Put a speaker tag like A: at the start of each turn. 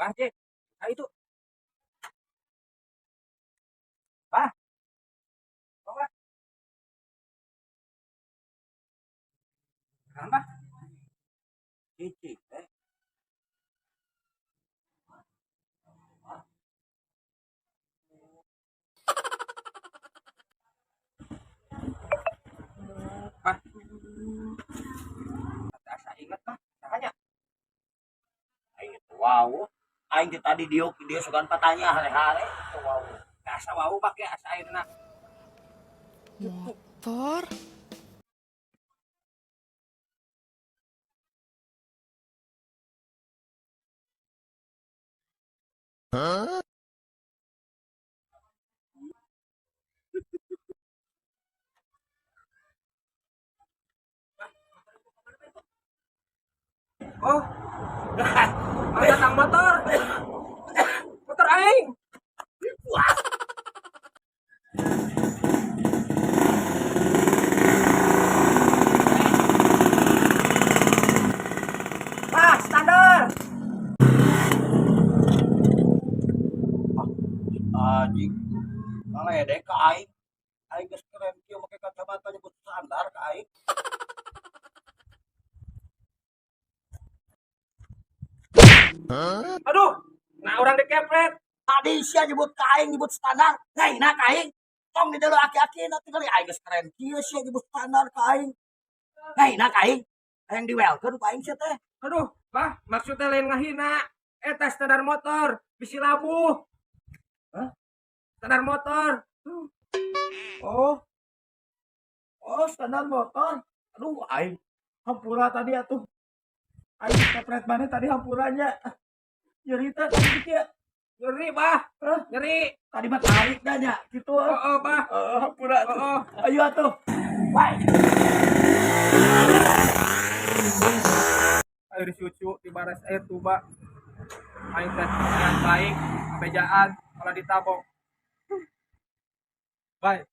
A: Wah, Cek. Ah, itu. Wah, wah, kenapa? Cicik, Wah, asa inget mah. Sahanya. Aing itu wow. Aing tadi dia sugan patanya hare-hare. Itu wow. Asa wow pakai asa airna.
B: Motor?
A: Oh, datang motor. Motor aing. Wah, standar. Anjing. Malah ya deh ke aing. Aing geus keren kieu make kacamata nyebut standar ke aing. Aduh, nah orang dikepret. Tadi sia nyebut kain nyebut standar. Nah, nah kain. Tong di dalam aki-aki nanti kali aing geus keren. Kieu sia nyebut standar kain. Nah, nah kain. Yang di welcome kain sia teh. Aduh, bah, maksudnya lain ngahina. Eta standar motor, bisi labuh. Hah? Standar motor. Oh, oh standar motor. Aduh, aing hampura tadi atuh. Aing kepret mana tadi hampurannya. Nyerita tadi dikit. Nyeri, bah. Nyeri. Tadi mah tarik dah nya gitu. Oh, bah. Hampura tuh. Ayo atuh. Wai. Air cucu di baras air tuba. Aing teh dengan baik, bejaan, malah ditabok. Bye.